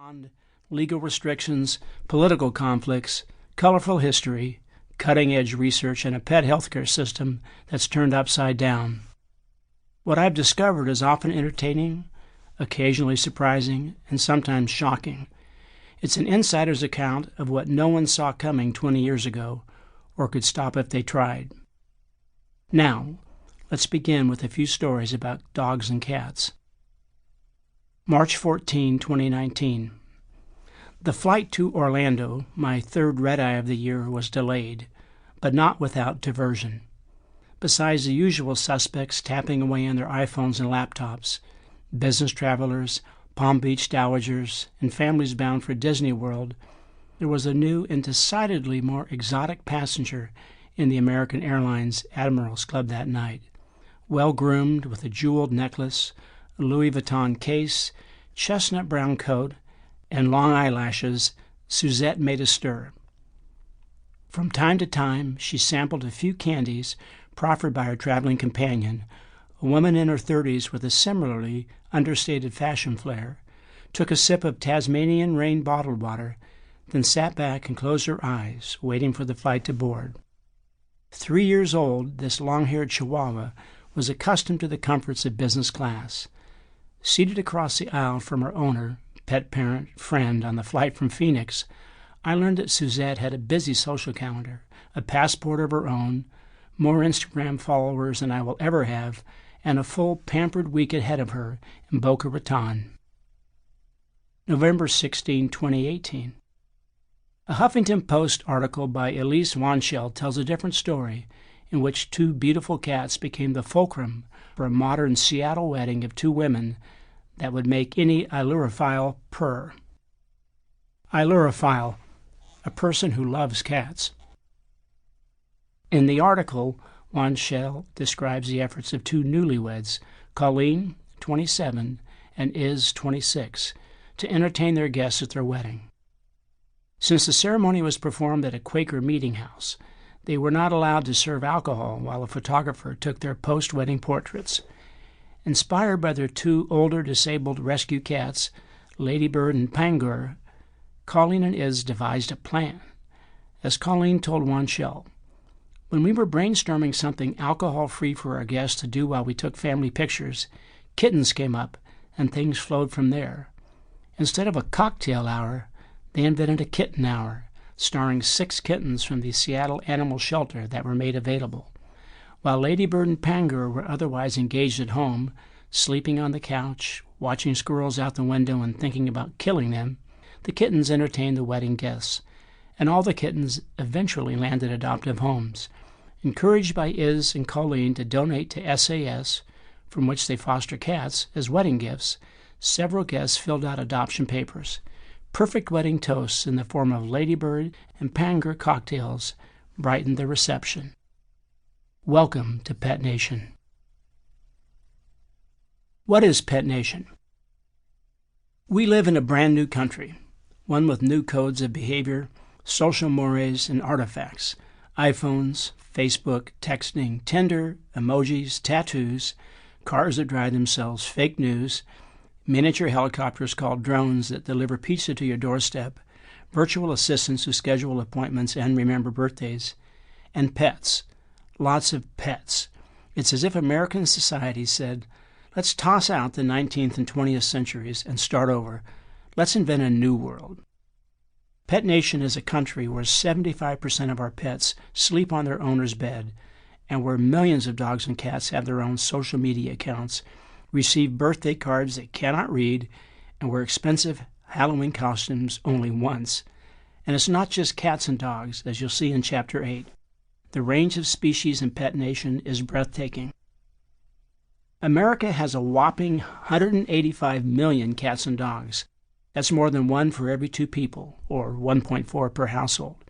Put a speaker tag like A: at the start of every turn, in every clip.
A: beyond legal restrictions, political conflicts, colorful history, cutting-edge research, and a pet healthcare system that's turned upside down. What I've discovered is often entertaining, occasionally surprising, and sometimes shocking. It's an insider's account of what no one saw coming 20 years ago, or could stop if they tried. Now, let's begin with a few stories about dogs and cats. March 14, 2019. The flight to Orlando, my third red-eye of the year, was delayed, but not without diversion. Besides the usual suspects tapping away on their iPhones and laptops, business travelers, Palm Beach dowagers, and families bound for Disney World, there was a new and decidedly more exotic passenger in the American Airlines Admirals Club that night. Well-groomed with a jeweled necklace, a Louis Vuitton case, chestnut brown coat, and long eyelashes, Suzette made a stir. From time to time, she sampled a few candies proffered by her traveling companion, a woman in her 30s with a similarly understated fashion flair, took a sip of Tasmanian rain bottled water, then sat back and closed her eyes, waiting for the flight to board. 3 years old, this long-haired Chihuahua was accustomed to the comforts of business class. Seated across the aisle from her owner, pet parent, friend on the flight from Phoenix, I learned that Suzette had a busy social calendar, a passport of her own, more Instagram followers than I will ever have, and a full pampered week ahead of her in Boca Raton. November 16, 2018. A Huffington Post article by Elise Wanschel tells a different story in which two beautiful cats became the fulcrum for a modern Seattle wedding of two women that would make any ailurophile purr. Ailurophile, a person who loves cats. In the article, Wanschel describes the efforts of two newlyweds, Colleen, 27, and Iz, 26, to entertain their guests at their wedding. Since the ceremony was performed at a Quaker meeting house, they were not allowed to serve alcohol while a photographer took their post-wedding portraits. Inspired by their two older disabled rescue cats, Ladybird and Pangur, Colleen and Iz devised a plan. As Colleen told Wanschel, "When we were brainstorming something alcohol-free for our guests to do while we took family pictures, kittens came up, and things flowed from there. Instead of a cocktail hour, they invented a kitten hour, starring 6 kittens from the Seattle Animal Shelter that were made available. While Ladybird and Pangur were otherwise engaged at home, sleeping on the couch, watching squirrels out the window and thinking about killing them, the kittens entertained the wedding guests, and all the kittens eventually landed adoptive homes. Encouraged by Iz and Colleen to donate to SAS, from which they foster cats, as wedding gifts, several guests filled out adoption papers. Perfect wedding toasts in the form of Ladybird and Pangur cocktails brightened the reception. Welcome to Pet Nation." What is Pet Nation? We live in a brand new country, one with new codes of behavior, social mores, and artifacts: iPhones, Facebook, texting, Tinder, emojis, tattoos, cars that drive themselves, fake news, miniature helicopters called drones that deliver pizza to your doorstep, virtual assistants who schedule appointments and remember birthdays, and pets. Lots of pets. It's as if American society said, let's toss out the 19th and 20th centuries and start over. Let's invent a new world. Pet Nation is a country where 75% of our pets sleep on their owner's bed, and where millions of dogs and cats have their own social media accounts, receive birthday cards they cannot read, and wear expensive Halloween costumes only once. And it's not just cats and dogs, as you'll see in Chapter 8. The range of species in Pet Nation is breathtaking. America has a whopping 185 million cats and dogs. That's more than 1 for every 2 people, or 1.4 per household.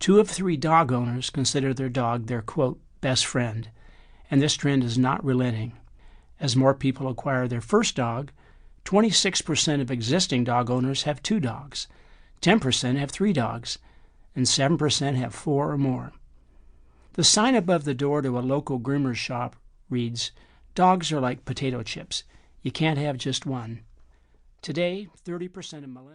A: 2 of 3 dog owners consider their dog their, quote, best friend, and this trend is not relenting. As more people acquire their first dog, 26% of existing dog owners have 2 dogs, 10% have 3 dogs, and 7% have 4 or more. The sign above the door to a local groomer's shop reads, "Dogs are like potato chips. You can't have just one." Today, 30% of millennials